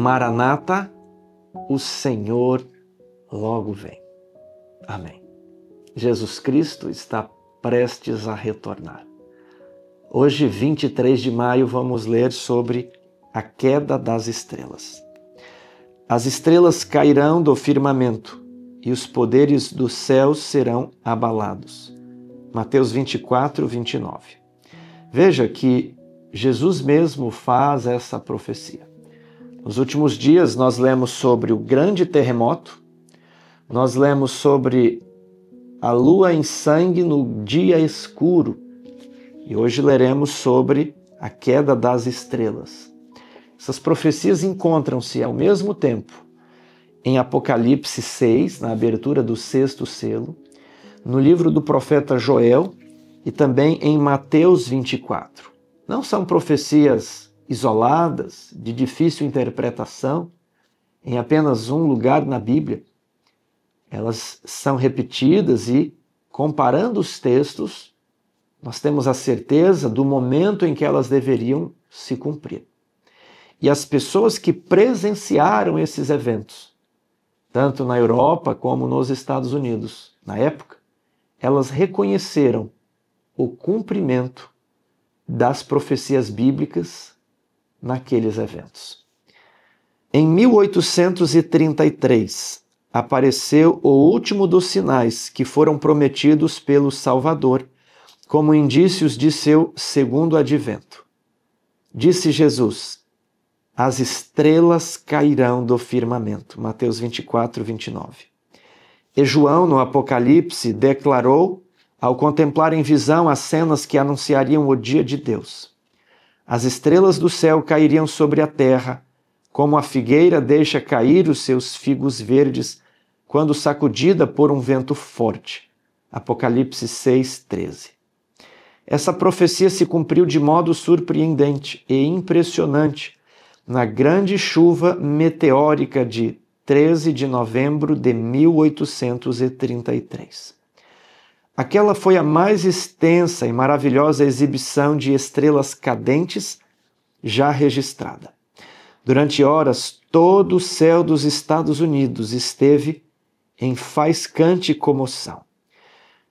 Maranata, o Senhor logo vem. Amém. Jesus Cristo está prestes a retornar. Hoje, 23 de maio, vamos ler sobre a queda das estrelas. As estrelas cairão do firmamento e os poderes dos céus serão abalados. Mateus 24, 29. Veja que Jesus mesmo faz essa profecia. Nos últimos dias nós lemos sobre o grande terremoto, nós lemos sobre a lua em sangue no dia escuro e hoje leremos sobre a queda das estrelas. Essas profecias encontram-se ao mesmo tempo em Apocalipse 6, na abertura do 6º selo, no livro do profeta Joel e também em Mateus 24. Não são profecias isoladas, de difícil interpretação, em apenas um lugar na Bíblia. Elas são repetidas e, comparando os textos, nós temos a certeza do momento em que elas deveriam se cumprir. E as pessoas que presenciaram esses eventos, tanto na Europa como nos Estados Unidos, na época, elas reconheceram o cumprimento das profecias bíblicas naqueles eventos. Em 1833, apareceu o último dos sinais que foram prometidos pelo Salvador como indícios de seu segundo advento. Disse Jesus: as estrelas cairão do firmamento. Mateus 24, 29. E João, no Apocalipse, declarou, ao contemplar em visão as cenas que anunciariam o dia de Deus: as estrelas do céu cairiam sobre a terra, como a figueira deixa cair os seus figos verdes quando sacudida por um vento forte. Apocalipse 6, 13. Essa profecia se cumpriu de modo surpreendente e impressionante na grande chuva meteórica de 13 de novembro de 1833. Aquela foi a mais extensa e maravilhosa exibição de estrelas cadentes já registrada. Durante horas, todo o céu dos Estados Unidos esteve em faiscante comoção.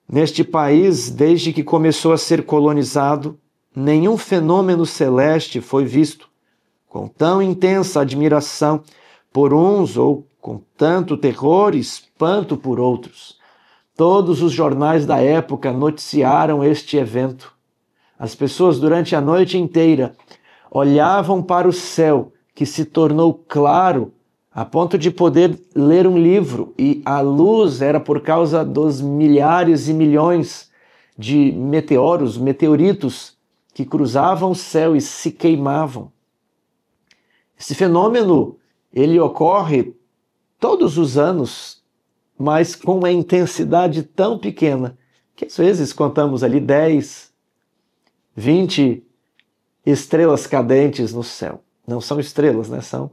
Neste país, desde que começou a ser colonizado, nenhum fenômeno celeste foi visto com tão intensa admiração por uns ou com tanto terror e espanto por outros. Todos os jornais da época noticiaram este evento. As pessoas durante a noite inteira olhavam para o céu, que se tornou claro a ponto de poder ler um livro, e a luz era por causa dos milhares e milhões de meteoritos que cruzavam o céu e se queimavam. Esse fenômeno, ele ocorre todos os anos, mas com uma intensidade tão pequena que às vezes contamos ali 10, 20 estrelas cadentes no céu. Não são estrelas, né? São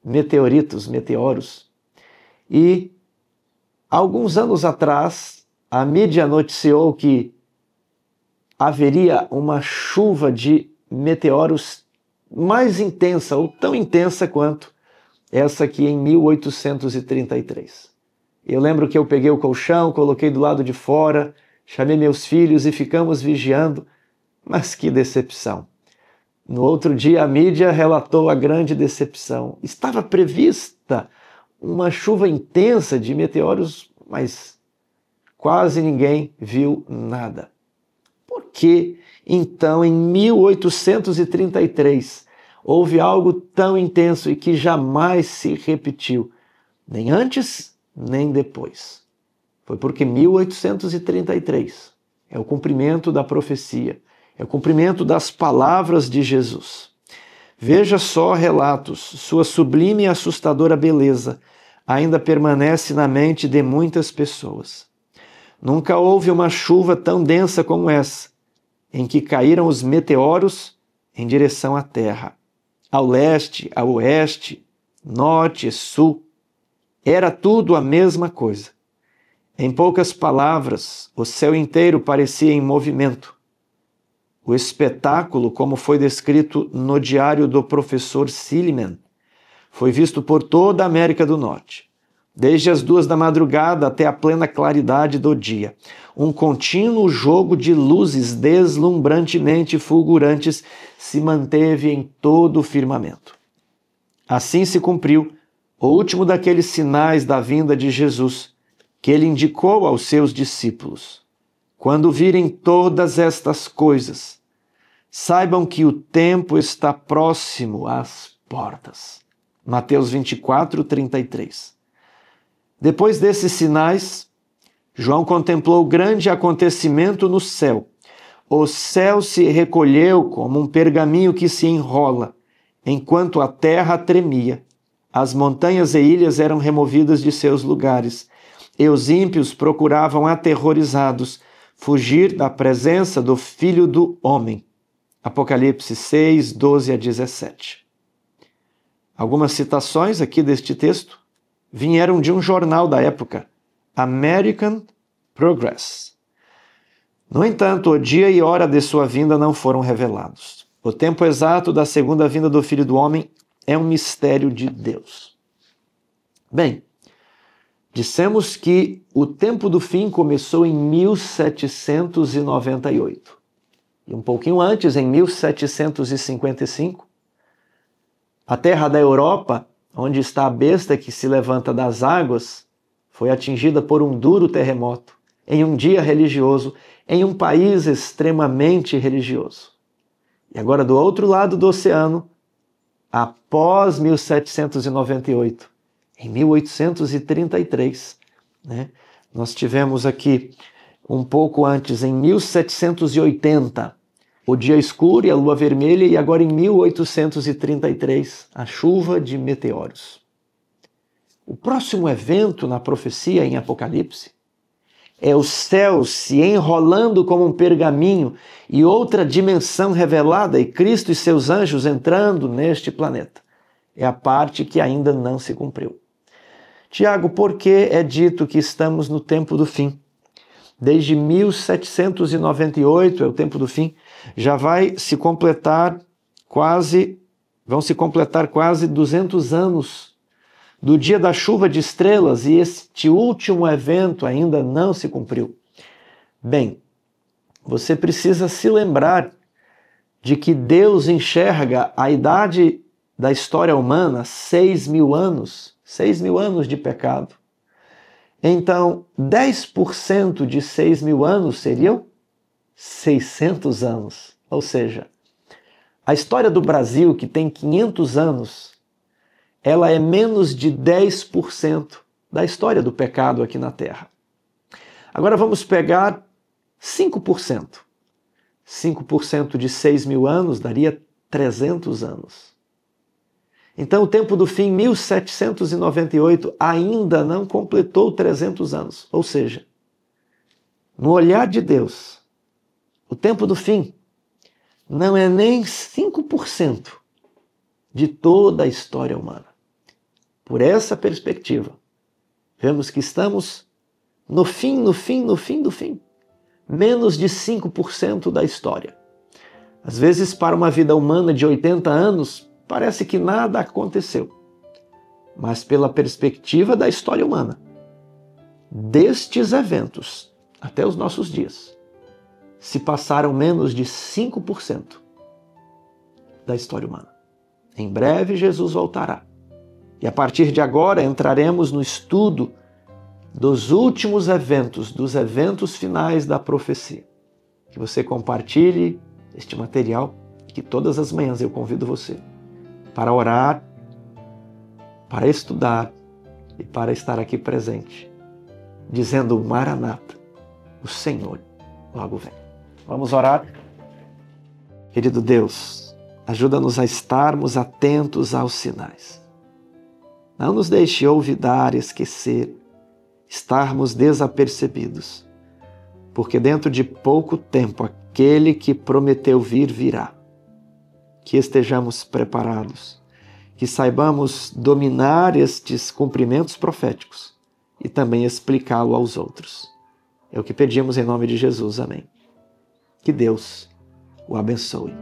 meteoros. E alguns anos atrás, a mídia noticiou que haveria uma chuva de meteoros mais intensa, ou tão intensa quanto essa aqui em 1833. Eu lembro que eu peguei o colchão, coloquei do lado de fora, chamei meus filhos e ficamos vigiando, mas que decepção. No outro dia, a mídia relatou a grande decepção. Estava prevista uma chuva intensa de meteoros, mas quase ninguém viu nada. Por que, então, em 1833, houve algo tão intenso e que jamais se repetiu, nem antes, nem depois? Foi porque 1833 é o cumprimento da profecia, é o cumprimento das palavras de Jesus. Veja só relatos, sua sublime e assustadora beleza ainda permanece na mente de muitas pessoas. Nunca houve uma chuva tão densa como essa, em que caíram os meteoros em direção à Terra, ao leste, ao oeste, norte e sul. Era tudo a mesma coisa. Em poucas palavras, o céu inteiro parecia em movimento. O espetáculo, como foi descrito no diário do professor Silliman, Foi visto por toda a América do Norte, desde as 2 da madrugada até a plena claridade do dia. Um contínuo jogo de luzes deslumbrantemente fulgurantes se manteve em todo o firmamento. Assim se cumpriu o último daqueles sinais da vinda de Jesus, que ele indicou aos seus discípulos. Quando virem todas estas coisas, saibam que o tempo está próximo às portas. Mateus 24, 33. Depois desses sinais, João contemplou grande acontecimento no céu. O céu se recolheu como um pergaminho que se enrola, enquanto a terra tremia. As montanhas e ilhas eram removidas de seus lugares, e os ímpios procuravam aterrorizados fugir da presença do Filho do Homem. Apocalipse 6, 12 a 17. Algumas citações aqui deste texto vieram de um jornal da época, American Progress. No entanto, o dia e hora de sua vinda não foram revelados. O tempo exato da segunda vinda do Filho do Homem é um mistério de Deus. Bem, dissemos que o tempo do fim começou em 1798. E um pouquinho antes, em 1755, a terra da Europa, onde está a besta que se levanta das águas, foi atingida por um duro terremoto, em um dia religioso, em um país extremamente religioso. E agora, do outro lado do oceano, após 1798, em 1833, nós tivemos aqui, um pouco antes, em 1780, o dia escuro e a lua vermelha, e agora em 1833, a chuva de meteoros. O próximo evento na profecia em Apocalipse é o céu se enrolando como um pergaminho e outra dimensão revelada e Cristo e seus anjos entrando neste planeta. É a parte que ainda não se cumpriu. Tiago, por que é dito que estamos no tempo do fim? Desde 1798 é o tempo do fim. Já vão se completar quase 200 anos do dia da chuva de estrelas e este último evento ainda não se cumpriu. Bem, você precisa se lembrar de que Deus enxerga a idade da história humana 6.000 anos, 6.000 anos de pecado. Então, 10% de 6.000 anos seriam 600 anos. Ou seja, a história do Brasil, que tem 500 anos, ela é menos de 10% da história do pecado aqui na Terra. Agora vamos pegar 5%. 5% de 6.000 anos daria 300 anos. Então o tempo do fim, 1798, ainda não completou 300 anos. Ou seja, no olhar de Deus, o tempo do fim não é nem 5% de toda a história humana. Por essa perspectiva, vemos que estamos no fim do fim. Menos de 5% da história. Às vezes, para uma vida humana de 80 anos, parece que nada aconteceu. Mas pela perspectiva da história humana, destes eventos até os nossos dias, se passaram menos de 5% da história humana. Em breve Jesus voltará. E a partir de agora entraremos no estudo dos últimos eventos, dos eventos finais da profecia. Que você compartilhe este material, que todas as manhãs eu convido você para orar, para estudar e para estar aqui presente, dizendo Maranata, o Senhor logo vem. Vamos orar? Querido Deus, ajuda-nos a estarmos atentos aos sinais. Não nos deixe olvidar, esquecer, estarmos desapercebidos, porque dentro de pouco tempo aquele que prometeu vir virá. Que estejamos preparados, que saibamos dominar estes cumprimentos proféticos e também explicá-lo aos outros. É o que pedimos em nome de Jesus. Amém. Que Deus o abençoe.